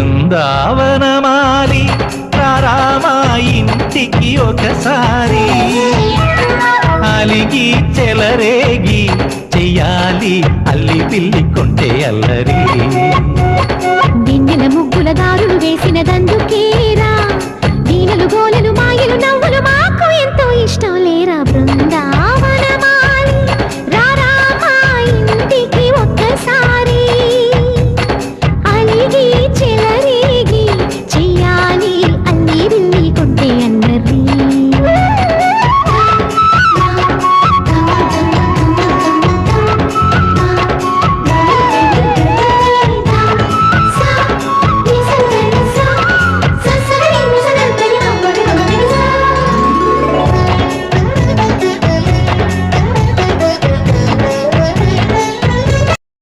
బృందావనమాలి రామా ఇంటికి ఒకసారి అలిగి చెలరేగి చెయ్యాలి అల్లి పిల్లి కొంటే అల్లరి